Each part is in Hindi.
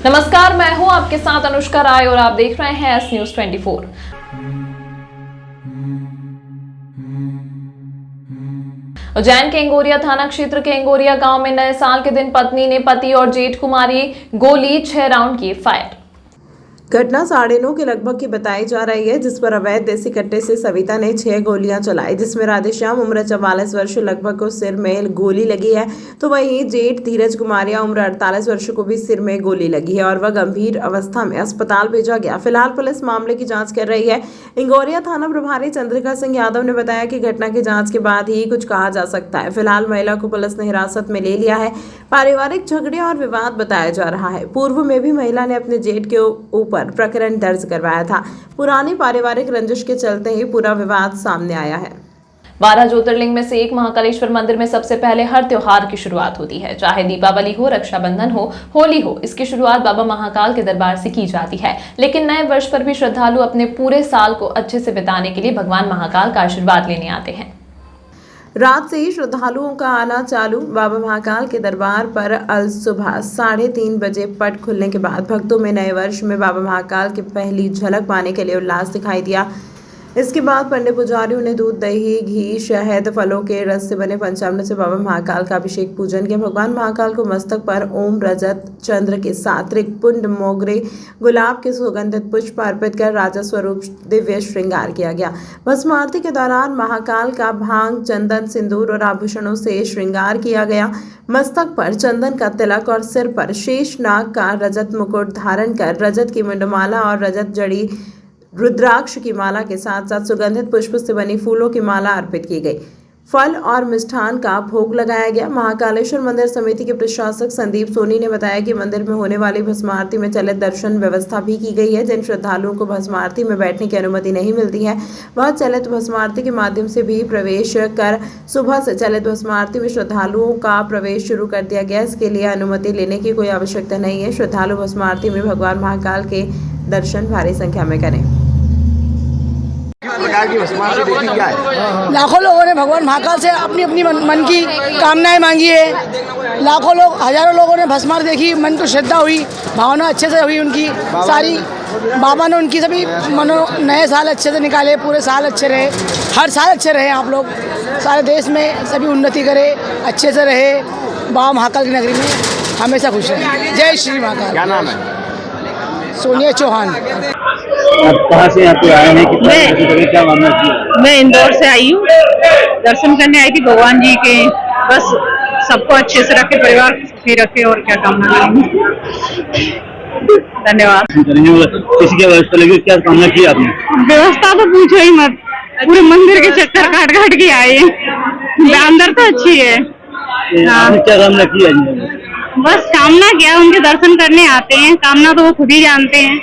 नमस्कार, मैं हूं आपके साथ अनुष्का राय और आप देख रहे हैं एस न्यूज 24। उज्जैन के इंगोरिया थाना क्षेत्र के इंगोरिया गांव में नए साल के दिन पत्नी ने पति और जेठ को मारी गोली, 6 राउंड किए फायर। घटना 9:30 के लगभग की बताई जा रही है, जिस पर अवैध देसी कट्टे से सविता ने 6 गोलियां चलाई, जिसमें राधेश्याम उम्र 44 वर्ष लगभग को सिर में गोली लगी है, तो वहीं जेठ धीरज कुमारिया उम्र 48 वर्ष को भी सिर में गोली लगी है और वह गंभीर अवस्था में अस्पताल भेजा गया। फिलहाल पुलिस मामले की जांच कर रही है। इंगोरिया थाना प्रभारी चंद्रिका सिंह यादव ने बताया कि घटना की जाँच के बाद ही कुछ कहा जा सकता है। फिलहाल महिला को पुलिस ने हिरासत में ले लिया है। पारिवारिक झगड़े और विवाद बताया जा रहा है। पूर्व में भी महिला ने अपने जेठ के ऊपर प्रकरण दर्ज करवाया था। पुरानी पारिवारिक रंजिश के चलते ही पूरा विवाद सामने आया है। 12 ज्योतिर्लिंग में से एक महाकालेश्वर मंदिर में सबसे पहले हर त्योहार की शुरुआत होती है, चाहे दीपावली हो, रक्षाबंधन हो, होली हो। इसकी शुरुआत बाबा महाकाल के दरबार से की जाती है, लेकिन नए वर्ष पर भी श्रद्धालु अपने पूरे साल को अच्छे से बिताने के लिए भगवान महाकाल का आशीर्वाद लेने आते हैं। रात से ही श्रद्धालुओं का आना चालू। बाबा महाकाल के दरबार पर अल सुबह 3:30 बजे पट खुलने के बाद भक्तों में नए वर्ष में बाबा महाकाल की पहली झलक पाने के लिए उल्लास दिखाई दिया। इसके बाद पंडित पुजारियों ने दूध, दही, घी, शहद, फलों के रस से बने पंचामृत से बाबा महाकाल का अभिषेक पूजन किया। भगवान महाकाल को मस्तक पर ओम रजत चंद्र के साथ त्रिपुंड, मोगरे, गुलाब के सुगंधित पुष्प अर्पित कर राजा स्वरूप दिव्य श्रृंगार किया गया। भस्म आरती के दौरान महाकाल का भांग, चंदन, सिंदूर और आभूषणों से श्रृंगार किया गया। मस्तक पर चंदन का तिलक और सिर पर शेष नाग का रजत मुकुट धारण कर रजत की मुंडमाला और रजत जड़ी रुद्राक्ष की माला के साथ साथ सुगंधित पुष्प से बनी फूलों की माला अर्पित की गई। फल और मिष्ठान का भोग लगाया गया। महाकालेश्वर मंदिर समिति के प्रशासक संदीप सोनी ने बताया कि मंदिर में होने वाली भस्म आरती में चलित दर्शन व्यवस्था भी की गई है। जिन श्रद्धालुओं को भस्म आरती में बैठने की अनुमति नहीं मिलती है, वह चलित भस्म आरती के माध्यम से भी प्रवेश कर सुबह से चलित भस्म आरती में श्रद्धालुओं का प्रवेश शुरू कर दिया गया। इसके लिए अनुमति लेने की कोई आवश्यकता नहीं है। श्रद्धालु भस्म आरती में भगवान महाकाल के दर्शन भारी संख्या में करें। लाखों लोगों ने भगवान महाकाल से अपनी अपनी मन की कामनाएं मांगी है। लाखों लोग, हजारों लोगों ने भस्मार देखी, मन को श्रद्धा हुई, भावना अच्छे से हुई उनकी सारी। बाबा ने उनकी सभी नए साल अच्छे से निकाले, पूरे साल अच्छे रहे, हर साल अच्छे रहे। आप लोग सारे देश में सभी उन्नति करे, अच्छे से रहे, बाबा महाकाल की नगरी में हमेशा खुश रहे। जय श्री महाकाल। क्या नाम है? सोनिया चौहान। आप कहाँ से यहाँ पे आए हैं? क्या मामला है? मैं इंदौर से आई हूँ, दर्शन करने आई थी भगवान जी के। बस सबको अच्छे से रखे, परिवार सुखी रखे, और क्या कामना करेंगे। धन्यवाद। किसी की व्यवस्था लगी, क्या कामना की आपने? व्यवस्था तो पूछो ही मत, पूरे मंदिर के चक्कर काट काट के आए हैं। अंदर तो अच्छी है। क्या कामना की है? बस कामना क्या, उनके दर्शन करने आते हैं, कामना तो वो खुद ही जानते हैं।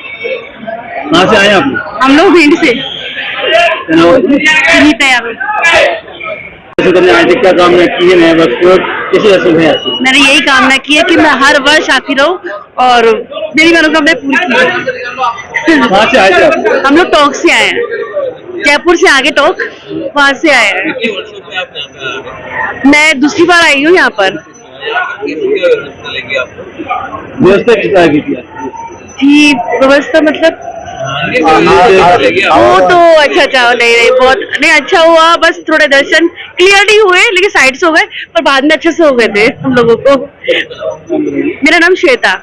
कहाँ से आए आप? हम लोग भिंड से। क्या कामना की है नए वर्ष को? कैसे दर्शन है? मैंने यही कामना की है कि मैं हर वर्ष आती रहूं और मेरी मनोकामना पूरी की। कहाँ से आए थे आप? हम लोग टोंक से आए हैं, जयपुर से आगे टोंक, वहाँ से आए हैं। मैं दूसरी बार आई हूँ यहाँ पर। व्यवस्था किस तरह की थी? जी, व्यवस्था मतलब वो तो अच्छा नहीं बहुत नहीं अच्छा हुआ। बस थोड़े दर्शन क्लियर नहीं हुए, लेकिन साइड से हो गए, पर बाद में अच्छे से हो गए थे हम लोगों को। मेरा नाम श्वेता।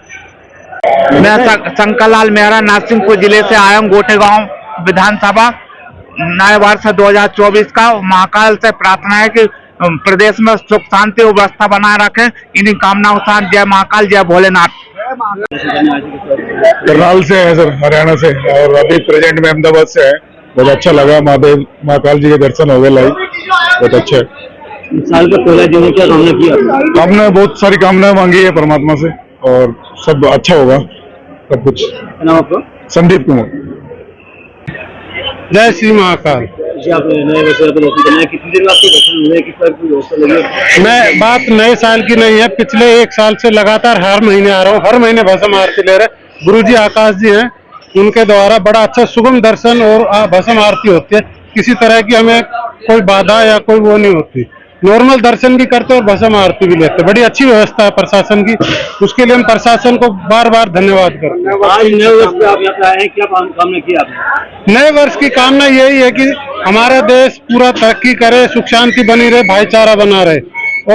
मैं शंकर लाल मेहरा नासिमपुर जिले से आया हूँ। गोटे गांव विधानसभा नए वर्ष 2024 का महाकाल से प्रार्थना है कि प्रदेश में सुख शांति व्यवस्था बनाए रखें। इन्हीं कामनाओं के साथ जय महाकाल, जय भोलेनाथ। करनाल से है सर, हरियाणा से, और अभी प्रेजेंट में अहमदाबाद से है। बहुत अच्छा लगा, महादेव महाकाल जी के दर्शन हो गए लाइव, बहुत अच्छे। साल का पहला दिन है, क्या कामना की? हमने बहुत सारी कामनाएं मांगी है परमात्मा से और सब अच्छा होगा, सब कुछ। नाम आपका? संदीप कुमार। जय श्री महाकाल। आप नए वर्ष पर दर्शन करना है, कितने दिन में आपके दर्शन हुए? किस तरह की व्यवस्था लगी? मैं बात नए साल की नहीं है, पिछले 1 साल से लगातार हर महीने आ रहा हूँ। हर महीने भस्म आरती ले रहे गुरुजी आकाश जी हैं, उनके द्वारा बड़ा अच्छा सुगम दर्शन और भस्म आरती होती है। किसी तरह की हमें कोई बाधा या कोई वो नहीं होती। नॉर्मल दर्शन भी करते और भस्म आरती भी लेते। बड़ी अच्छी व्यवस्था है प्रशासन की, उसके लिए हम प्रशासन को बार बार धन्यवाद करते हैं। आज नए वर्ष पे आप यहाँ पे आए हैं, क्या कामना की आपने? नए वर्ष की कामना यही है कि हमारा देश पूरा तरक्की करे, सुख शांति बनी रहे, भाईचारा बना रहे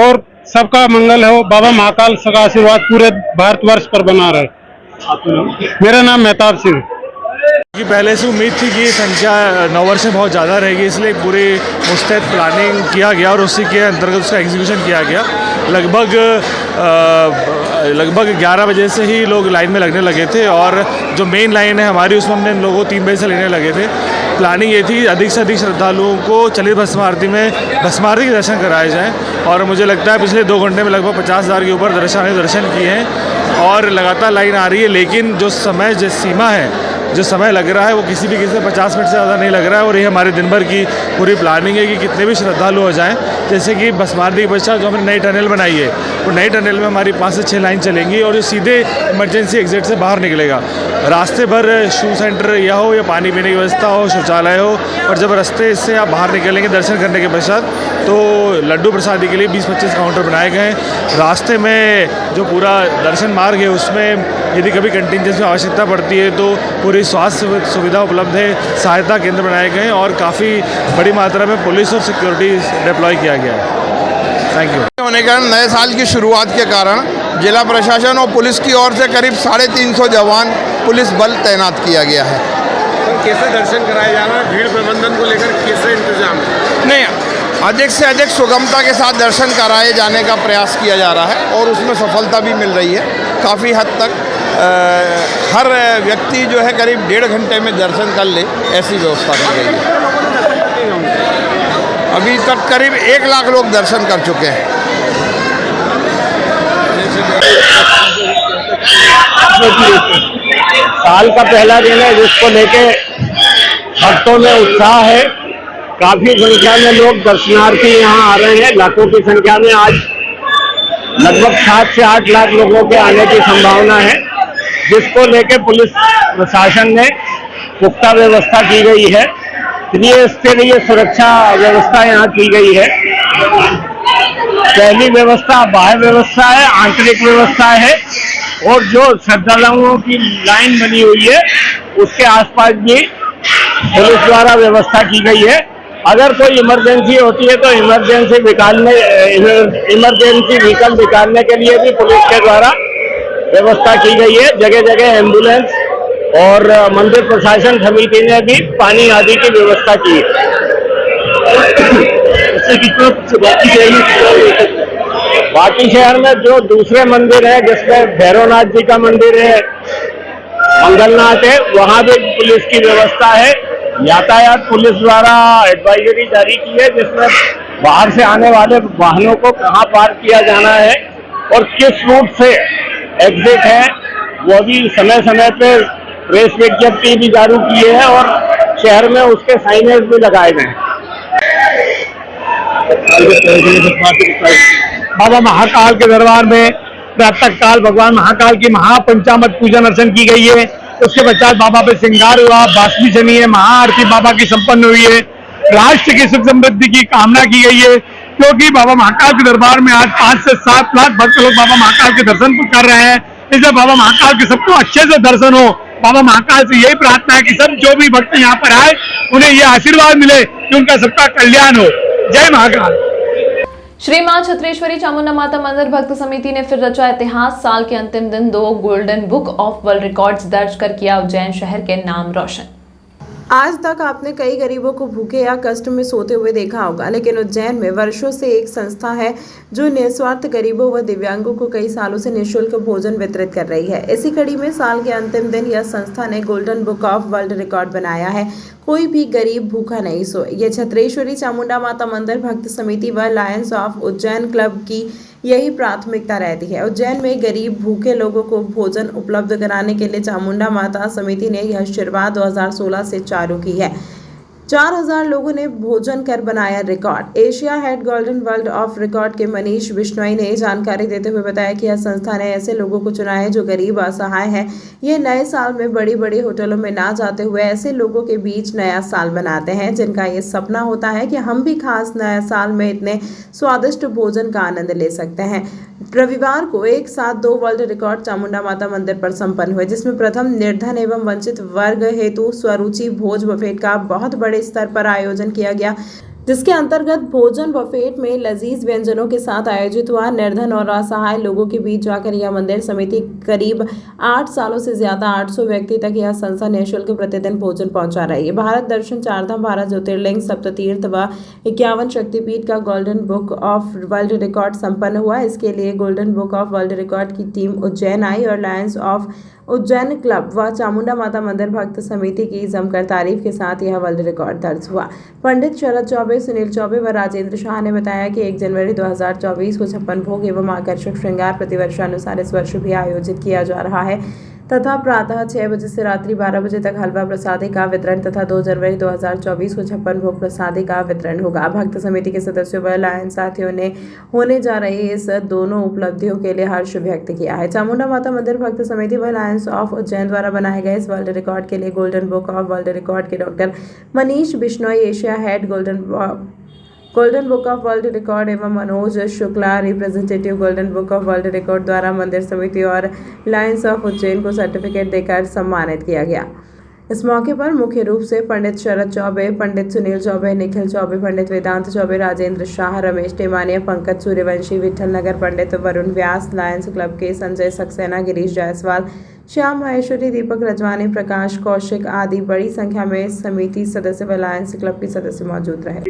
और सबका मंगल हो। बाबा महाकाल का आशीर्वाद पूरे भारतवर्ष पर बना रहे। आपका नाम? मेरा नाम मेहताब सिंह। कि पहले से उम्मीद थी कि ये संख्या नववर्ष में बहुत ज़्यादा रहेगी, इसलिए पूरी मुस्तैद प्लानिंग किया गया और उसी के अंतर्गत उसका एग्जीक्यूशन किया गया। लगभग 11 बजे से ही लोग लाइन में लगने लगे थे और जो मेन लाइन है हमारी उसमें हमने लोगों को 3 बजे से लेने लगे थे। प्लानिंग ये थी अधिक से अधिक श्रद्धालुओं को चलित भस्म आरती में भस्म आरती के दर्शन कराए जाएँ और मुझे लगता है पिछले 2 घंटे में लगभग 50,000 के ऊपर दर्शन किए हैं और लगातार लाइन आ रही है। लेकिन जो सीमा है, जो समय लग रहा है वो किसी 50 मिनट से ज़्यादा नहीं लग रहा है और ये हमारे दिन भर की पूरी प्लानिंग है कि कितने भी श्रद्धालु हो जाएं। जैसे कि भस्म आरती के पश्चात जो हमने नई टनल बनाई है, वो नई टनल में हमारी 5 से 6 लाइन चलेंगी और जो सीधे इमरजेंसी एग्जिट से बाहर निकलेगा। रास्ते भर शू सेंटर या हो या पानी पीने की व्यवस्था हो, शौचालय हो, और जब रास्ते से आप बाहर निकलेंगे दर्शन करने के पश्चात तो लड्डू प्रसादी के लिए 20-25 काउंटर बनाए गए हैं। रास्ते में जो पूरा दर्शन मार्ग है उसमें यदि कभी कंटिजेंसी में आवश्यकता पड़ती है तो पूरी स्वास्थ्य सुविधा उपलब्ध है, सहायता केंद्र बनाए गए हैं और काफ़ी बड़ी मात्रा में पुलिस और सिक्योरिटी डिप्लॉय किया गया है। Thank you. होने के कारण नए साल की शुरुआत के कारण जिला प्रशासन और पुलिस की ओर से करीब 350 जवान पुलिस बल तैनात किया गया है। तो कैसे दर्शन कराए जा रहे हैं, भीड़ प्रबंधन को लेकर कैसे इंतजाम है? नहीं, अधिक से अधिक सुगमता के साथ दर्शन कराए जाने का प्रयास किया जा रहा है और उसमें सफलता भी मिल रही है। काफ़ी हद तक हर व्यक्ति जो है करीब 1.5 घंटे में दर्शन कर ले, ऐसी व्यवस्था की गई है। अभी तक करीब 1 लाख लोग दर्शन कर चुके हैं। साल का पहला दिन है जिसको लेके भक्तों में उत्साह है। काफी संख्या में लोग दर्शनार्थी यहाँ आ रहे हैं, लाखों की संख्या में। आज लगभग 7 से 8 लाख लोगों के आने की संभावना है, जिसको लेके पुलिस प्रशासन ने पुख्ता व्यवस्था की गई है। त्रिस्तरीय सुरक्षा व्यवस्था यहाँ की गई है। पहली व्यवस्था बाह्य व्यवस्था है, आंतरिक व्यवस्था है और जो श्रद्धालुओं की लाइन बनी हुई है उसके आसपास भी पुलिस द्वारा व्यवस्था की गई है। अगर कोई इमरजेंसी होती है तो इमरजेंसी व्हीकल निकालने के लिए भी पुलिस के द्वारा व्यवस्था की गई है। जगह जगह एम्बुलेंस और मंदिर प्रशासन समिति ने भी पानी आदि की व्यवस्था की है। बाकी शहर में जो दूसरे मंदिर है, जिसमें भैरवनाथ जी का मंदिर है, मंगलनाथ है, वहाँ भी पुलिस की व्यवस्था है। यातायात पुलिस द्वारा एडवाइजरी जारी की है, जिसमें बाहर से आने वाले वाहनों को कहाँ पार्क किया जाना है और किस रूट से एग्जिट है, वो भी समय समय पे प्रेस विज्ञप्ति भी जारी की है और शहर में उसके साइनेज भी लगाए गए हैं। बाबा महाकाल के दरबार में प्रातः काल भगवान महाकाल की महापंचामृत पूजन अर्चन की गई है। उसके पश्चात बाबा पे श्रृंगार हुआ, बासुरी चनी है, महाआरती बाबा की संपन्न हुई है। राष्ट्र की सुख समृद्धि की कामना की गई है, क्योंकि बाबा महाकाल के दरबार में आज 5 से 7 लाख भक्त लोग बाबा महाकाल के दर्शन कर रहे हैं। इसलिए बाबा महाकाल के सबको अच्छे से दर्शन हो। बाबा महाकाल से यही प्रार्थना है कि सब जो भी भक्त यहाँ पर आए उन्हें ये आशीर्वाद मिले कि उनका सबका कल्याण हो। जय महाकाल। श्री मां छत्रेश्वरी चामुंडा माता मंदिर भक्त समिति ने फिर रचा इतिहास। साल के अंतिम दिन 2 golden book of world records दर्ज कर किया उज्जैन शहर के नाम रोशन। आज तक आपने कई गरीबों को भूखे या कष्ट में सोते हुए देखा होगा, लेकिन उज्जैन में वर्षों से एक संस्था है जो निस्वार्थ गरीबों व दिव्यांगों को कई सालों से निःशुल्क भोजन वितरित कर रही है। इसी कड़ी में साल के अंतिम दिन यह संस्था ने golden book of world record बनाया है। कोई भी गरीब भूखा नहीं सोए। यह छत्रेश्वरी चामुंडा माता मंदिर भक्त समिति व लायंस ऑफ उज्जैन क्लब की यही प्राथमिकता रहती है। उज्जैन में गरीब भूखे लोगों को भोजन उपलब्ध कराने के लिए चामुंडा माता समिति ने यह शुरुआत 2016 से चालू की है। 4000 लोगों ने भोजन कर बनाया record. Asia head golden world of record के मनीष बिश्नोई ने जानकारी देते हुए बताया कि यह संस्था ने ऐसे लोगों को चुना है जो गरीब असहाय हैं। ये नए साल में बड़ी बड़ी होटलों में ना जाते हुए ऐसे लोगों के बीच नया साल बनाते हैं जिनका ये सपना होता है कि हम भी खास नया साल में इतने स्वादिष्ट भोजन का आनंद ले सकते हैं। रविवार को एक साथ 2 वर्ल्ड रिकॉर्ड चामुंडा माता मंदिर पर संपन्न हुए, जिसमें प्रथम निर्धन एवं वंचित वर्ग हेतु स्वरुचि भोज बफेट का बहुत बड़े स्तर पर आयोजन किया गया, जिसके अंतर्गत भोजन बफेट में लजीज व्यंजनों के साथ आयोजित हुआ। निर्धन और असहाय लोगों के बीच जाकर यह मंदिर समिति करीब 8 सालों से ज्यादा 800 व्यक्ति तक यह संस्था निःशुल्क प्रतिदिन भोजन पहुंचा रही है। भारत दर्शन, चारधाम, 12 ज्योतिर्लिंग, सप्ततीर्थ व 51 शक्तिपीठ का golden book of world record संपन्न हुआ। इसके लिए golden book of world record की टीम उज्जैन आई और लायंस ऑफ उज्जैन क्लब व चामुंडा माता मंदिर भक्त समिति की जमकर तारीफ के साथ यह वर्ल्ड रिकॉर्ड दर्ज हुआ। पंडित शरद चौबे, सुनील चौबे व राजेंद्र शाह ने बताया कि 1 जनवरी 2024 को 56 भोग एवं आकर्षक श्रृंगार प्रतिवर्षानुसार इस वर्ष भी आयोजित किया जा रहा है तथा प्रातः 6 बजे से रात्रि 12 बजे तक हलवा प्रसादी का वितरण तथा 2 जनवरी 2024 को 56 भोग प्रसादी का वितरण होगा। भक्त समिति के सदस्यों व लायंस साथियों ने होने जा रही इस दोनों उपलब्धियों के लिए हर्ष व्यक्त किया है। चामुंडा माता मंदिर भक्त समिति व लायंस ऑफ उज्जैन द्वारा बनाए गए इस वर्ल्ड रिकॉर्ड के लिए golden book of world record के doctor Manish Bishnoi, Asia head golden book of world record एवं Manoj Shukla, representative golden book of world record द्वारा मंदिर समिति और लायंस ऑफ उज्जैन को सर्टिफिकेट देकर सम्मानित किया गया। इस मौके पर मुख्य रूप से पंडित शरद चौबे, पंडित सुनील चौबे, निखिल चौबे, पंडित वेदांत चौबे, राजेंद्र शाह, रमेश टेमानिया, पंकज सूर्यवंशी, विठल नगर पंडित वरुण व्यास, लायंस क्लब के संजय सक्सेना, गिरीश जायसवाल, श्याम माहेश्वरी, दीपक रजवानी, प्रकाश कौशिक आदि बड़ी संख्या में समिति सदस्य व लायंस क्लब के सदस्य मौजूद रहे।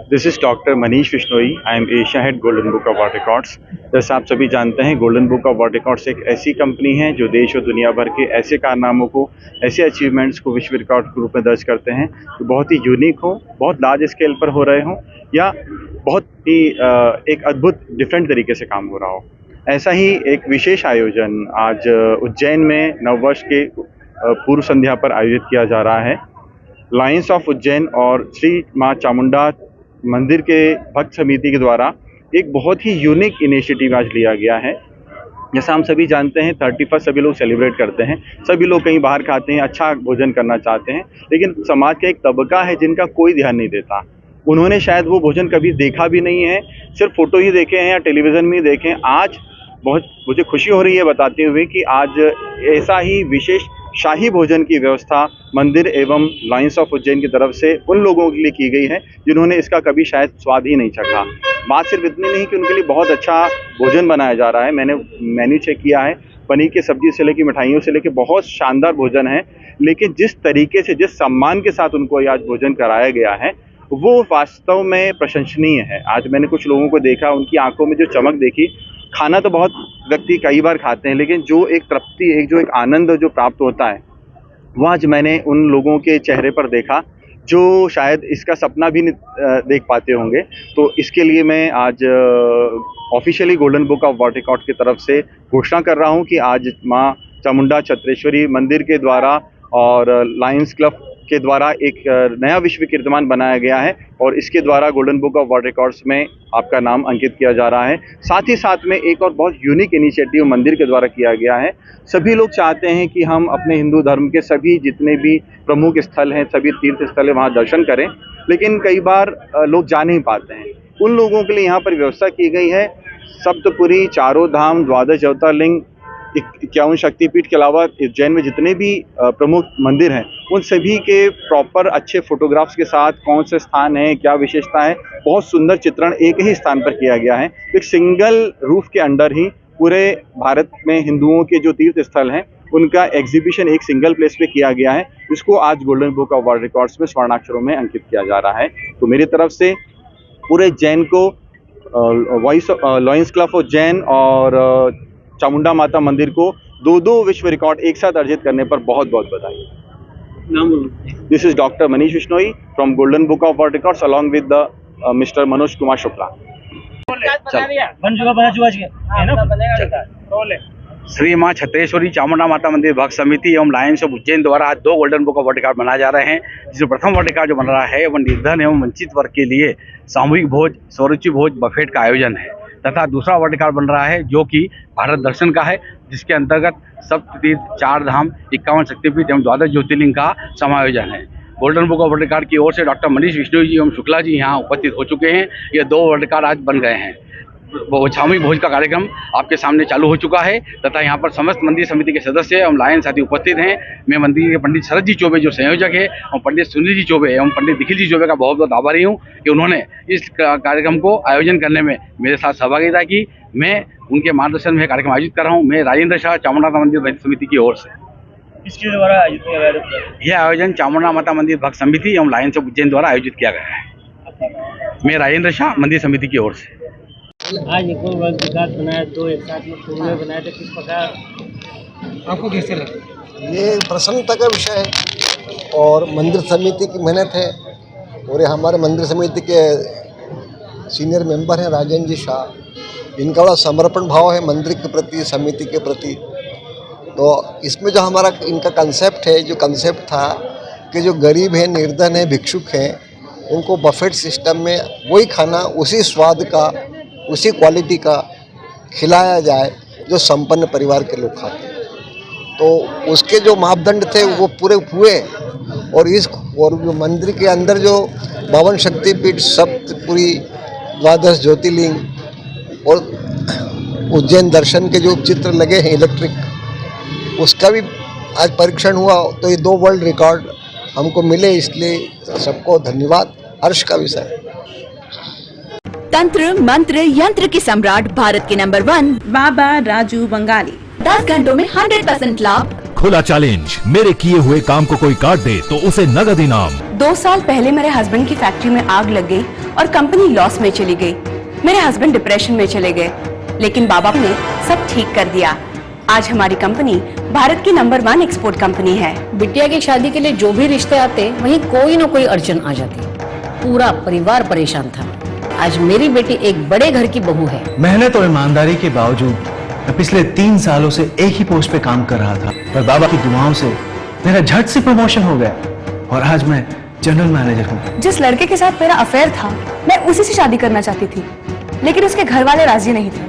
This is doctor Manish Bishnoi. I am Asia head golden book of world records. जैसा आप सभी जानते हैं, golden book of world records एक ऐसी कंपनी है जो देश और दुनिया भर के ऐसे कारनामों को, ऐसे अचीवमेंट्स को विश्व रिकॉर्ड के रूप में दर्ज करते हैं जो बहुत ही यूनिक हो, बहुत लार्ज स्केल पर हो रहे हों या बहुत ही एक अद्भुत डिफरेंट तरीके से काम हो रहा हो। ऐसा ही एक विशेष आयोजन आज उज्जैन में नववर्ष के पूर्व संध्या पर आयोजित किया जा रहा है। लायंस ऑफ उज्जैन और श्री माँ चामुंडा मंदिर के भक्त समिति के द्वारा एक बहुत ही यूनिक इनिशिएटिव आज लिया गया है। जैसा हम सभी जानते हैं, 31 सभी लोग सेलिब्रेट करते हैं, सभी लोग कहीं बाहर खाते हैं, अच्छा भोजन करना चाहते हैं, लेकिन समाज का एक तबका है जिनका कोई ध्यान नहीं देता। उन्होंने शायद वो भोजन कभी देखा भी नहीं है, सिर्फ फोटो ही देखे हैं या टेलीविज़न में ही देखे हैं। आज बहुत मुझे खुशी हो रही है बताते हुए कि आज ऐसा ही विशेष शाही भोजन की व्यवस्था मंदिर एवं लायंस ऑफ उज्जैन की तरफ से उन लोगों के लिए की गई है जिन्होंने इसका कभी शायद स्वाद ही नहीं चखा। बात सिर्फ इतनी नहीं कि उनके लिए बहुत अच्छा भोजन बनाया जा रहा है। मैंने मेन्यू चेक किया है, पनीर की सब्जी से लेकर मिठाइयों से लेकर बहुत शानदार भोजन है, लेकिन जिस तरीके से, जिस सम्मान के साथ उनको आज भोजन कराया गया है वो वास्तव में प्रशंसनीय है। आज मैंने कुछ लोगों को देखा, उनकी आंखों में जो चमक देखी। खाना तो बहुत व्यक्ति कई बार खाते हैं, लेकिन जो एक तृप्ति, जो एक आनंद जो प्राप्त होता है वो आज मैंने उन लोगों के चेहरे पर देखा जो शायद इसका सपना भी नहीं देख पाते होंगे। तो इसके लिए मैं आज officially golden book of world record की तरफ से घोषणा कर रहा हूं कि आज माँ चामुंडा छत्रेश्वरी मंदिर के द्वारा और लायंस क्लब के द्वारा एक नया विश्व कीर्तिमान बनाया गया है और इसके द्वारा golden book of world records में आपका नाम अंकित किया जा रहा है। साथ ही साथ में एक और बहुत यूनिक इनिशिएटिव मंदिर के द्वारा किया गया है। सभी लोग चाहते हैं कि हम अपने हिंदू धर्म के सभी जितने भी प्रमुख स्थल हैं, सभी तीर्थ स्थल है, वहाँ दर्शन करें, लेकिन कई बार लोग जा नहीं पाते हैं। उन लोगों के लिए यहाँ पर व्यवस्था की गई है। सप्तपुरी, चारों धाम, 12 ज्योतिर्लिंग, 51 शक्तिपीठ के अलावा उज्जैन में जितने भी प्रमुख मंदिर हैं उन सभी के प्रॉपर अच्छे फोटोग्राफ्स के साथ कौन से स्थान है, क्या विशेषता है, बहुत सुंदर चित्रण एक ही स्थान पर किया गया है। एक सिंगल रूफ के अंडर ही पूरे भारत में हिंदुओं के जो तीर्थ स्थल हैं उनका एग्जीबिशन एक सिंगल प्लेस पे किया गया है, जिसको आज golden book of world records में स्वर्णाक्षरों में अंकित किया जा रहा है। तो मेरी तरफ से पूरे जैन को लायंस क्लब उज्जैन और चामुंडा माता मंदिर को 2 विश्व रिकॉर्ड एक साथ अर्जित करने पर बहुत बहुत बधाई। This is doctor Manish Bishnoi from golden book of world records along with the mister Manoj Kumar Shukla. बन चुका श्री मां छत्रेश्वरी चामुंडा माता मंदिर भक्त समिति एवं लायंस ऑफ उज्जैन द्वारा आज 2 golden book of world record बनाए जा रहे हैं। जिसमें प्रथम वर्ल्ड रिकॉर्ड जो बन रहा है वह निर्धन एवं वंचित वर्ग के लिए सामूहिक भोज, स्वरुचि भोज, बफेट का आयोजन है तथा दूसरा वर्ल्ड रिकॉर्ड बन रहा है जो कि भारत दर्शन का है, जिसके अंतर्गत सप्ततीर्थ, 4 धाम, 51 शक्तिपीठ एवं 12 ज्योतिर्लिंग का समायोजन है। Golden book of world record की ओर से डॉक्टर मनीष विश्नोई जी एवं शुक्ला जी यहाँ उपस्थित हो चुके हैं। ये 2 वर्ल्ड रिकॉर्ड आज बन गए हैं। सामूहिक भोज का कार्यक्रम आपके सामने चालू हो चुका है तथा यहाँ पर समस्त मंदिर समिति के सदस्य एवं लायन साथी उपस्थित हैं। मैं मंदिर के पंडित शरद जी चौबे जो संयोजक है और पंडित सुनील जी चौबे एवं पंडित निखिल जी चौबे का बहुत बहुत आभारी हूँ कि उन्होंने इस कार्यक्रम को आयोजन करने में मेरे साथ सहभागिता की। मैं उनके मार्गदर्शन में कार्यक्रम आयोजित कर रहा हूँ। मैं राजेंद्र शाह, चामुंडा माता मंदिर भक्त समिति की ओर से। किसके द्वारा आयोजित किया गया? यह आयोजन चामुंडा माता मंदिर भक्त समिति एवं लायंस ऑफ उज्जैन द्वारा आयोजित किया गया है। मैं राजेंद्र शाह, मंदिर समिति की ओर से। आज एक और वर्ल्ड रिकॉर्ड बनाया, 2 एक साथ में फिल्में बनाए थे, किस प्रकार आपको कैसे लगा? ये प्रसन्नता का विषय है और मंदिर समिति की मेहनत है और ये हमारे मंदिर समिति के सीनियर मेंबर हैं राजेंद्र जी शाह। इनका बड़ा समर्पण भाव है मंदिर के प्रति, समिति के प्रति। तो इसमें जो हमारा इनका कंसेप्ट है, जो कंसेप्ट था कि जो गरीब हैं, निर्धन हैं, भिक्षुक हैं, उनको बफेट सिस्टम में वही खाना उसी स्वाद का, उसी क्वालिटी का खिलाया जाए जो संपन्न परिवार के लोग खाते हैं। तो उसके जो मापदंड थे वो पूरे हुए और जो मंदिर के अंदर जो 52 शक्तिपीठ, सप्तपुरी, 12 ज्योतिर्लिंग और उज्जैन दर्शन के जो चित्र लगे हैं इलेक्ट्रिक, उसका भी आज परीक्षण हुआ। तो ये 2 वर्ल्ड रिकॉर्ड हमको मिले, इसलिए सबको धन्यवाद। हर्ष का विषय। तंत्र मंत्र यंत्र के सम्राट भारत के नंबर 1 बाबा राजू बंगाली। 10 घंटों में 100% लाभ। खुला चैलेंज, मेरे किए हुए काम को कोई काट दे तो उसे नगद इनाम। 2 साल पहले मेरे हस्बैंड की फैक्ट्री में आग लग गई और कंपनी लॉस में चली गई। मेरे हस्बैंड डिप्रेशन में चले गए, लेकिन बाबा ने सब ठीक कर दिया। आज हमारी कंपनी भारत की नंबर 1 एक्सपोर्ट कंपनी है। बिटिया की शादी के लिए जो भी रिश्ते आते वहीं कोई न कोई अड़चन आ जाती। पूरा परिवार परेशान था। आज मेरी बेटी एक बड़े घर की बहू है। मेहनत और ईमानदारी के बावजूद मैं पिछले 3 सालों से एक ही पोस्ट पे काम कर रहा था, पर बाबा की दुआओं से मेरा झट से प्रमोशन हो गया और आज मैं जनरल मैनेजर हूँ। जिस लड़के के साथ मेरा अफेयर था, मैं उसी से शादी करना चाहती थी, लेकिन उसके घर वाले राजी नहीं थे।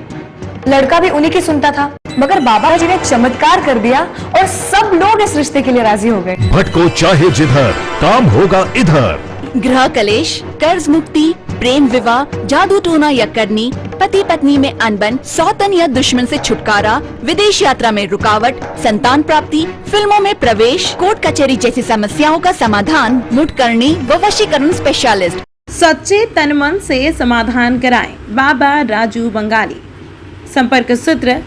लड़का भी उन्हीं की सुनता था, मगर बाबा जी ने चमत्कार कर दिया और सब लोग इस रिश्ते के लिए राजी हो गए। भटको चाहे जिधर, काम होगा इधर। गृह कलेश, कर्ज मुक्ति, प्रेम विवाह, जादू टोना या करनी, पति पत्नी में अनबन, सौतन या दुश्मन से छुटकारा, विदेश यात्रा में रुकावट, संतान प्राप्ति, फिल्मों में प्रवेश, कोर्ट कचहरी जैसी समस्याओं का समाधान मुटकरणी व वशीकरण स्पेशलिस्ट। सच्चे तन मन से समाधान कराएं बाबा राजू बंगाली। संपर्क सूत्र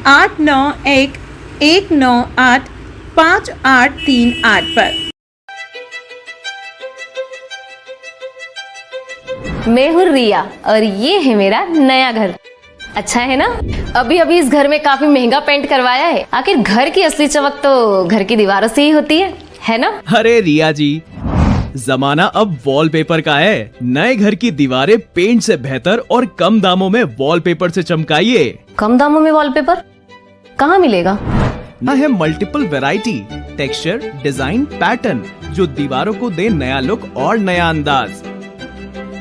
8911985838 पर। मैं हूँ रिया और ये है मेरा नया घर। अच्छा है ना? अभी अभी इस घर में काफी महंगा पेंट करवाया है। आखिर घर की असली चमक तो घर की दीवारों से ही होती है ना? अरे रिया जी, जमाना अब वॉलपेपर का है। नए घर की दीवारें पेंट से बेहतर और कम दामों में वॉलपेपर से चमकाइए। कम दामों में वॉलपेपर कहाँ मिलेगा? ना है multiple variety, texture, design, pattern जो दीवारों को दे नया लुक और नया अंदाज।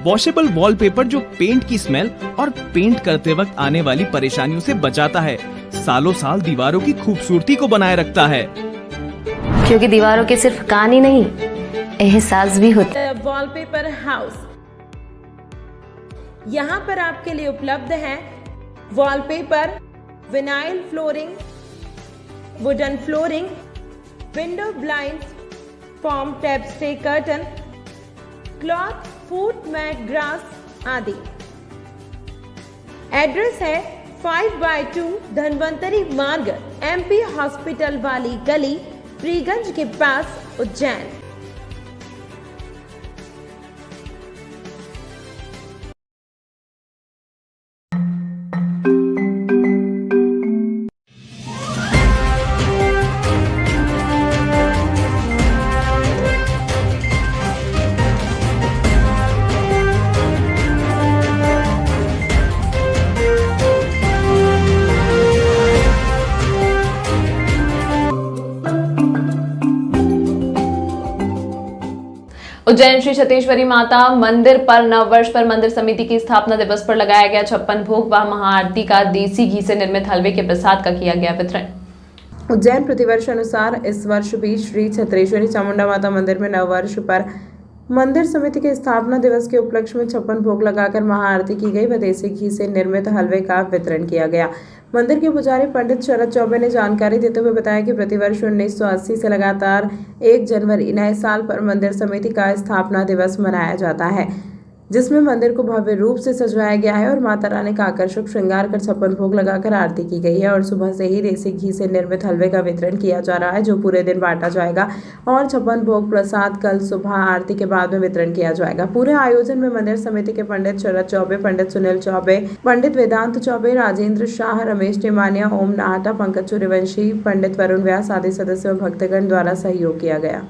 वॉशेबल वॉलपेपर जो पेंट की स्मेल और पेंट करते वक्त आने वाली परेशानियों से बचाता है, सालों साल दीवारों की खूबसूरती को बनाए रखता है। क्योंकि दीवारों के सिर्फ कान ही नहीं, एहसास भी होता है। वॉलपेपर हाउस, यहाँ पर आपके लिए उपलब्ध है wallpaper, vinyl flooring, wooden flooring, window blind, form tap stay curtain, cloth, foot mat, grass आदि। एड्रेस है 5/2 धनवंतरी मार्ग, MP हॉस्पिटल वाली गली, प्रीगंज के पास, उज्जैन। उज्जैन श्री सतेश्वरी माता मंदिर पर नववर्ष पर मंदिर समिति की स्थापना दिवस पर लगाया गया 56 भोग व महाआरती का देसी घी से निर्मित हलवे के प्रसाद का किया गया वितरण। उज्जैन प्रतिवर्ष अनुसार इस वर्ष भी श्री छत्रेश्वरी चामुंडा माता मंदिर में नववर्ष पर मंदिर समिति के स्थापना दिवस के उपलक्ष्य में 56 भोग लगाकर महाआरती की गई व देसी घी से निर्मित हलवे का वितरण किया गया। मंदिर के पुजारी पंडित शरद चौबे ने जानकारी देते हुए बताया कि प्रतिवर्ष 1980 से लगातार 1 जनवरी नए साल पर मंदिर समिति का स्थापना दिवस मनाया जाता है, जिसमें मंदिर को भव्य रूप से सजाया गया है और माता रानी का आकर्षक श्रृंगार कर 56 भोग लगाकर आरती की गई है और सुबह से ही देसी घी से निर्मित हलवे का वितरण किया जा रहा है, जो पूरे दिन बांटा जाएगा और 56 भोग प्रसाद कल सुबह आरती के बाद में वितरण किया जाएगा। पूरे आयोजन में मंदिर समिति के पंडित शरद चौबे, पंडित सुनील चौबे, पंडित वेदांत चौबे, राजेंद्र शाह, रमेश टिमानिया, ओम नाहटा, पंकज सूर्यवंशी, पंडित वरुण व्यास आदि सदस्यों और भक्तगण द्वारा सहयोग किया गया।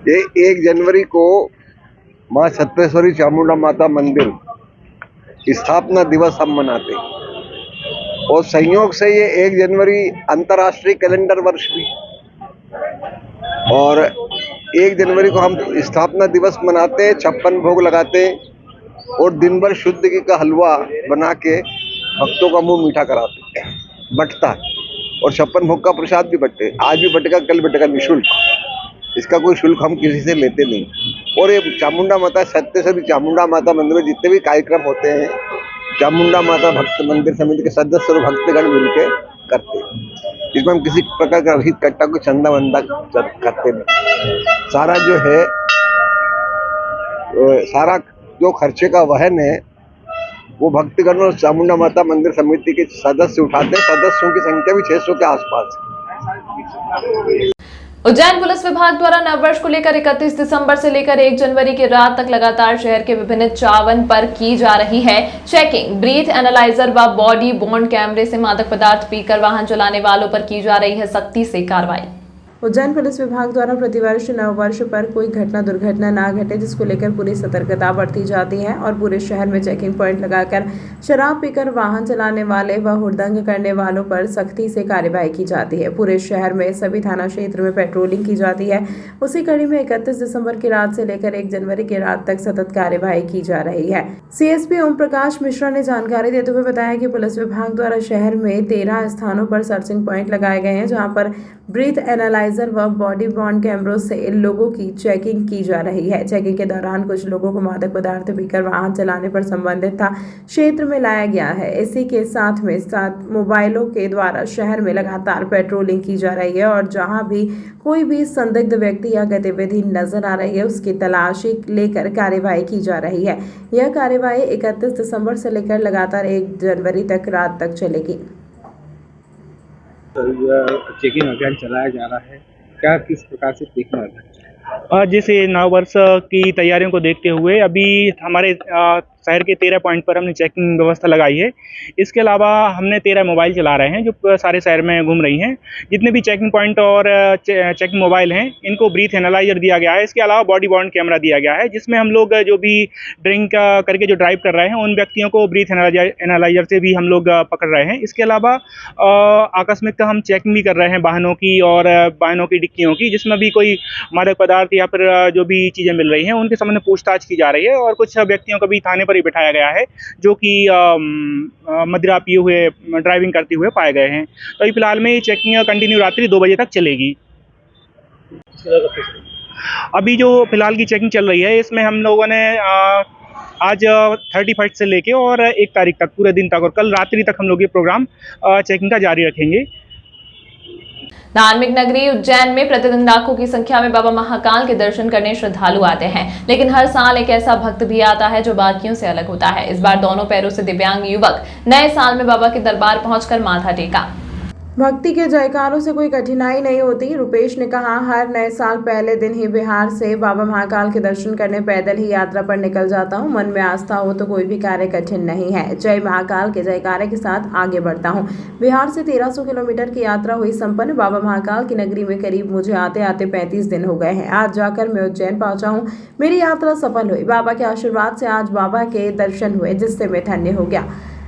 ये 1 जनवरी को माँ छत्रेश्वरी चामुंडा माता मंदिर स्थापना दिवस हम मनाते हैं और संयोग से ये 1 जनवरी अंतर्राष्ट्रीय कैलेंडर वर्ष भी और 1 जनवरी को हम स्थापना दिवस मनाते हैं, 56 भोग लगाते हैं और दिन भर शुद्ध घी का हलवा बना के भक्तों का मुंह मीठा कराते हैं, बंटता है और 56 भोग का प्रसाद भी बंटे। आज भी बटेगा, कल बटेगा निःशुल्क, इसका कोई शुल्क हम किसी से लेते नहीं। और ये चामुंडा माता सत्येश्वरी चामुंडा माता मंदिर में जितने भी कार्यक्रम होते हैं चामुंडा माता भक्त मंदिर समिति के सदस्य और भक्तगण मिलकर करते हैं, इसमें हम किसी प्रकार का रहित कट्टा को चंदा वंदा करते नहीं। सारा जो है सारा जो खर्चे का वहन है वो भक्तगण और चामुंडा माता मंदिर समिति के सदस्य उठाते हैं। सदस्यों की संख्या भी 600 के आसपास है। उज्जैन पुलिस विभाग द्वारा नववर्ष को लेकर 31 दिसंबर से लेकर 1 जनवरी की रात तक लगातार शहर के विभिन्न चौवन पर की जा रही है चेकिंग। ब्रीथ एनालाइजर व बॉडी बोर्न कैमरे से मादक पदार्थ पीकर वाहन चलाने वालों पर की जा रही है सख्ती से कार्रवाई। उज्जैन पुलिस विभाग द्वारा प्रतिवर्ष नववर्ष पर कोई घटना दुर्घटना ना घटे, जिसको लेकर पूरी सतर्कता बरती जाती है और पूरे शहर में चेकिंग पॉइंट लगाकर शराब पीकर वाहन चलाने वाले व हुड़दंग करने वालों पर सख्ती से कार्यवाही की जाती है। पूरे शहर में सभी थाना क्षेत्र में पेट्रोलिंग की जाती है। उसी कड़ी में 31 दिसंबर की रात से लेकर 1 जनवरी की रात तक सतत कार्यवाही की जा रही है। सीएसपी ओम प्रकाश मिश्रा ने जानकारी देते हुए बताया कि पुलिस विभाग द्वारा शहर में 13 स्थानों पर सर्चिंग पॉइंट लगाए गए हैं, जहाँ पर ब्रीथ एनालाइजर व बॉडी बॉर्न कैमरों से इन लोगों की चेकिंग की जा रही है। चेकिंग के दौरान कुछ लोगों को मादक पदार्थ पीकर वाहन चलाने पर संबंधित था क्षेत्र में लाया गया है। इसी के साथ में मोबाइलों के द्वारा शहर में लगातार पेट्रोलिंग की जा रही है और जहां भी कोई भी संदिग्ध व्यक्ति या गतिविधि नजर आ रही है उसकी तलाशी लेकर कार्यवाही की जा रही है। यह कार्यवाही 31 दिसंबर से लेकर लगातार 1 जनवरी तक रात तक चलेगी। चेकिंग अभियान चलाया जा रहा है, क्या किस प्रकार से देखना है? जैसे नव वर्ष की तैयारियों को देखते हुए अभी हमारे शहर के 13 पॉइंट पर हमने चेकिंग व्यवस्था लगाई है। इसके अलावा हमने 13 मोबाइल चला रहे हैं जो सारे शहर में घूम रही हैं। जितने भी चेकिंग पॉइंट और चेकिंग मोबाइल हैं इनको ब्रीथ एनालाइजर दिया गया है। इसके अलावा बॉडी बॉर्न कैमरा दिया गया है, जिसमें हम लोग जो भी ड्रिंक करके जो ड्राइव कर रहे हैं उन व्यक्तियों को ब्रीथ एनालाइजर से भी हम लोग पकड़ रहे हैं। इसके अलावा आकस्मिक हम चेकिंग भी कर रहे हैं वाहनों की और वाहनों की डिक्कियों की, जिसमें भी कोई मादक पदार्थ या फिर जो भी चीज़ें मिल रही हैं उनके सामने पूछताछ की जा रही है। और कुछ व्यक्तियों को भी थाने पर बिठाया गया है जो कि मदिरा पिए हुए ड्राइविंग करते हुए पाए गए हैं। तो अभी फिलहाल में ये चेकिंग कंटिन्यू रात्रि 2 बजे तक चलेगी। अभी जो फिलहाल की चेकिंग चल रही है इसमें हम लोगों ने आज 31 से लेके और 1 तारीख तक पूरे दिन तक और कल रात्रि तक हम लोग ये प्रोग्राम चेकिंग का जारी रखेंगे। धार्मिक नगरी उज्जैन में प्रतिदिन लाखों की संख्या में बाबा महाकाल के दर्शन करने श्रद्धालु आते हैं, लेकिन हर साल एक ऐसा भक्त भी आता है जो बाकियों से अलग होता है। इस बार दोनों पैरों से दिव्यांग युवक नए साल में बाबा के दरबार पहुंचकर माथा टेका। भक्ति के जयकारों से कोई कठिनाई नहीं होती। रुपेश ने कहा, हर नए साल पहले दिन ही बिहार से बाबा महाकाल के दर्शन करने पैदल ही यात्रा पर निकल जाता हूँ। मन में आस्था हो तो कोई भी कार्य कठिन नहीं है। जय महाकाल के जयकारे के साथ आगे बढ़ता हूँ। बिहार से 1300 किलोमीटर की यात्रा हुई संपन्न। बाबा महाकाल की नगरी में करीब मुझे आते आते 35 दिन हो गए हैं। आज जाकर मैं उज्जैन पहुंचा हूँ। मेरी यात्रा सफल हुई। बाबा के आशीर्वाद से आज बाबा के दर्शन हुए, जिससे मैं धन्य हो गया।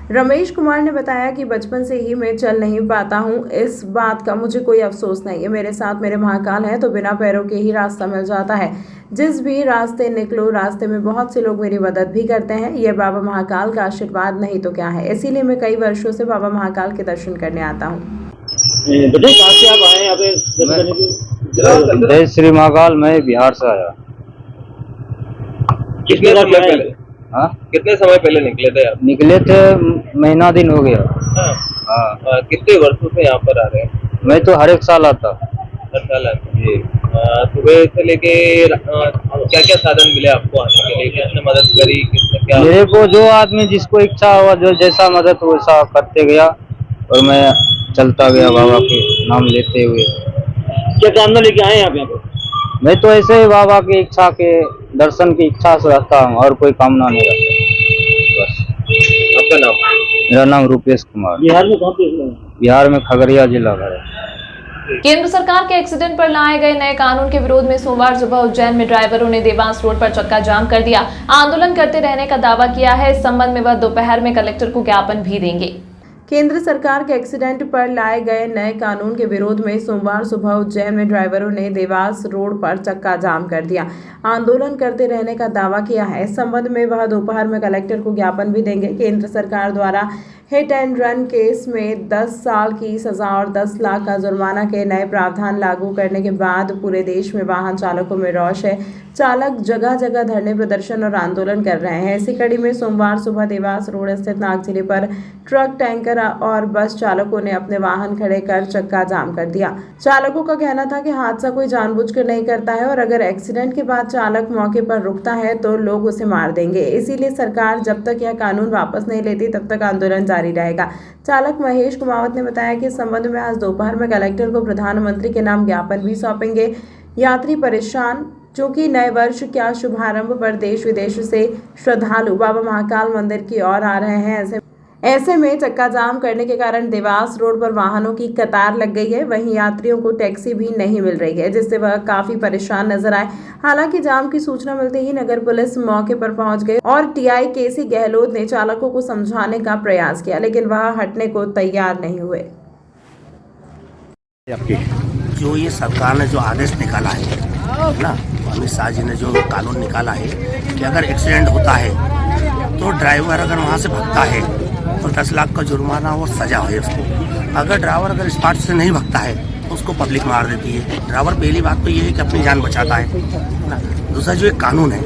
रमेश कुमार ने बताया कि बचपन से ही मैं चल नहीं पाता हूँ, इस बात का मुझे कोई अफसोस नहीं है। मेरे साथ मेरे महाकाल हैं तो बिना पैरों के ही रास्ता मिल जाता है। जिस भी रास्ते निकलो, रास्ते में बहुत से लोग मेरी मदद भी करते हैं। यह बाबा महाकाल का आशीर्वाद नहीं तो क्या है। इसीलिए मैं कई वर्षों से बाबा महाकाल के दर्शन करने आता हूँ। कहाँ से आप आए यहाँ पे दर्शन करने के? जय श्री महाकाल, मैं बिहार से आया। कितने समय पहले? हाँ, कितने समय पहले निकले थे आप? निकले थे महीना दिन हो गया। हाँ। कितने वर्षों से यहाँ पर आ रहे हैं? मैं तो हर एक साल आता। हर साल आते जी। सुबह से लेके क्या क्या साधन मिले आपको आने के लिए? किसने मदद करी, किसने क्या? मेरे को जो आदमी जिसको इच्छा हुआ, जो जैसा मदद वैसा करते गया और मैं चलता गया बाबा के नाम लेते हुए। क्या कामना लेके आए यहाँ पे? मैं तो ऐसे ही बाबा की इच्छा के दर्शन की इच्छा से रहता हूँ और कोई कामना नहीं रखता बस। आपका नाम? मेरा नाम रूपेश कुमार। बिहार में कहाँ पे? बिहार में खगड़िया जिला है। केंद्र सरकार के एक्सीडेंट पर लाए गए नए कानून के विरोध में सोमवार सुबह उज्जैन में ड्राइवरों ने देवास रोड पर चक्का जाम कर दिया। आंदोलन करते रहने का दावा किया है। इस संबंध में वह दोपहर में कलेक्टर को ज्ञापन भी देंगे। केंद्र सरकार के एक्सीडेंट पर लाए गए नए कानून के विरोध में सोमवार सुबह उज्जैन में ड्राइवरों ने देवास रोड पर चक्का जाम कर दिया। आंदोलन करते रहने का दावा किया है। इस संबंध में वह दोपहर में कलेक्टर को ज्ञापन भी देंगे। केंद्र सरकार द्वारा हिट एंड रन केस में 10 साल की सजा और 10 लाख का जुर्माना के नए प्रावधान लागू करने के बाद पूरे देश में वाहन चालकों में रोष है। चालक जगह जगह धरने, प्रदर्शन और आंदोलन कर रहे हैं। इसी कड़ी में सोमवार सुबह देवास रोड स्थित नागजिले पर ट्रक, टैंकर और बस चालकों ने अपने वाहन खड़े कर चक्का जाम कर दिया। चालकों का कहना था कि हादसा कोई जानबूझकर नहीं करता है और अगर एक्सीडेंट के बाद चालक मौके पर रुकता है तो लोग उसे मार देंगे। इसीलिए सरकार जब तक यह कानून वापस नहीं लेती तब तक आंदोलन जारी रहेगा। चालक महेश कुमावत ने बताया कि इस संबंध में आज दोपहर में कलेक्टर को प्रधानमंत्री के नाम ज्ञापन भी सौंपेंगे। यात्री परेशान, चूंकि नए वर्ष का शुभारंभ पर देश विदेश से श्रद्धालु बाबा महाकाल मंदिर की ओर आ रहे हैं। ऐसे में चक्का जाम करने के कारण देवास रोड पर वाहनों की कतार लग गई है। वहीं यात्रियों को टैक्सी भी नहीं मिल रही है, जिससे वह काफी परेशान नजर आए। हालांकि जाम की सूचना मिलते ही नगर पुलिस मौके पर पहुंच गई और टीआई केसी गहलोत ने चालकों को समझाने का प्रयास किया, लेकिन वह हटने को तैयार नहीं हुए। जो ये सरकार ने जो आदेश निकाला है ना, अमित शाह जी ने जो कानून निकाला है कि अगर एक्सीडेंट होता है तो ड्राइवर अगर वहाँ से भागता है तो 10 लाख का जुर्माना और सजा है उसको। अगर ड्राइवर अगर स्पॉट से नहीं भागता है तो उसको पब्लिक मार देती है। ड्राइवर पहली बात तो ये है कि अपनी जान बचाता है ना। दूसरा जो एक कानून है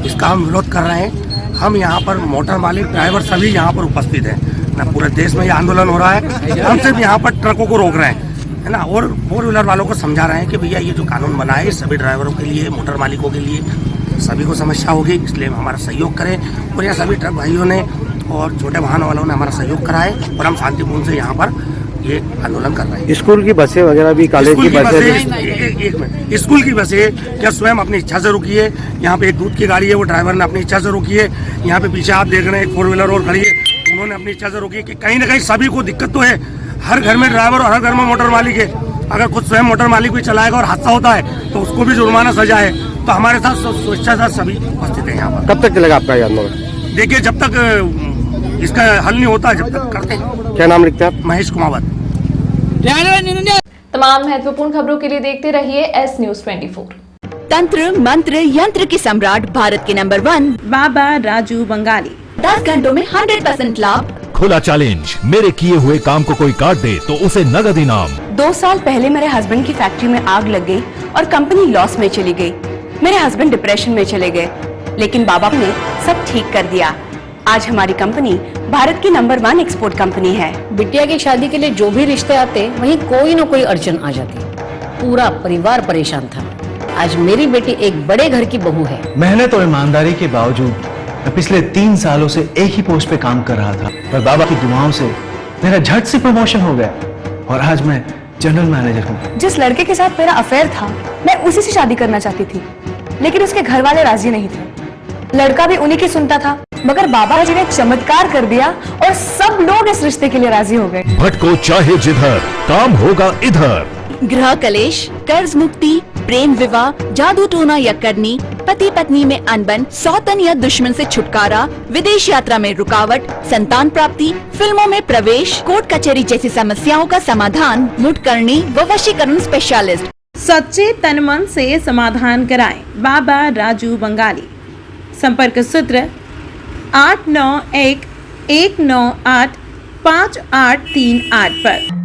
इसका हम विरोध कर रहे हैं। हम यहाँ पर मोटर मालिक, ड्राइवर सभी यहाँ पर उपस्थित हैं ना। पूरे देश में ये आंदोलन हो रहा है। हम सिर्फ यहाँ पर ट्रकों को रोक रहे हैं है ना, और 4 व्हीलर वालों को समझा रहे हैं कि भैया ये जो कानून बना है सभी ड्राइवरों के लिए, मोटर मालिकों के लिए, सभी को समस्या होगी, इसलिए हमारा सहयोग करें। और यहाँ सभी ट्रक भाइयों ने और छोटे वाहन वालों ने हमारा सहयोग करा है और हम शांतिपूर्ण से यहाँ पर ये आंदोलन कर रहे हैं। स्कूल की बसें वगैरह भी, कॉलेज की बसें, एक मिनट, स्कूल की बसें क्या स्वयं अपनी इच्छा से रुकी है। यहाँ पे एक दूध की गाड़ी है, वो ड्राइवर ने अपनी इच्छा से रुकी है। यहाँ पे पीछे आप देख रहे हैं एक 4 व्हीलर और खड़ी है, उन्होंने अपनी इच्छा से रुकी है कि कहीं ना कहीं सभी को दिक्कत तो है। हर घर में ड्राइवर और हर घर में मोटर मालिक है। अगर खुद स्वयं मोटर मालिक भी चलाएगा और हादसा होता है तो उसको भी जुर्माना सजा है। तो हमारे साथ स्वेच्छा से सभी उपस्थित है यहाँ पर। कब तक चलेगा आपका ये आंदोलन? देखिए जब तक इसका हल नहीं होता जब तक करते हैं। क्या नाम लिखते हैं आप? महेश कुमावत। तमाम महत्वपूर्ण खबरों के लिए देखते रहिए एस न्यूज 24। तंत्र मंत्र यंत्र के सम्राट भारत के नंबर 1 बाबा राजू बंगाली। 10 घंटों में 100% लाभ। खुला चैलेंज, मेरे किए हुए काम को कोई काट दे तो उसे नगद इनाम। 2 साल पहले मेरे हस्बैंड की फैक्ट्री में आग लग गई और कंपनी लॉस में चली गई। मेरे हस्बैंड डिप्रेशन में चले गए, लेकिन बाबा ने सब ठीक कर दिया। आज हमारी कंपनी भारत की नंबर 1 एक्सपोर्ट कंपनी है। बिटिया की शादी के लिए जो भी रिश्ते आते वहीं कोई न कोई अड़चन आ जाती। पूरा परिवार परेशान था। आज मेरी बेटी एक बड़े घर की बहू है। मेहनत और ईमानदारी के बावजूद मैं पिछले 3 सालों से एक ही पोस्ट पे काम कर रहा था, पर बाबा की दुआओं से मेरा झट से प्रमोशन हो गया और आज मैं जनरल मैनेजर हूँ। जिस लड़के के साथ मेरा अफेयर था मैं उसी से शादी करना चाहती थी, लेकिन उसके घर वाले राजी नहीं थे। लड़का भी उन्हीं की सुनता था, मगर बाबा जी ने चमत्कार कर दिया और सब लोग इस रिश्ते के लिए राजी हो गए। भटको चाहे जिधर, काम होगा इधर। गृह कलेश, कर्ज मुक्ति, प्रेम विवाह, जादू टोना या करनी, पति पत्नी में अनबन, सौतन या दुश्मन से छुटकारा, विदेश यात्रा में रुकावट, संतान प्राप्ति, फिल्मों में प्रवेश, कोर्ट कचहरी जैसी समस्याओं का समाधान मुटकरणी व वशीकरण स्पेशलिस्ट। सच्चे तन मन से समाधान कराएं बाबा राजू बंगाली। संपर्क सूत्र 891198538 पर।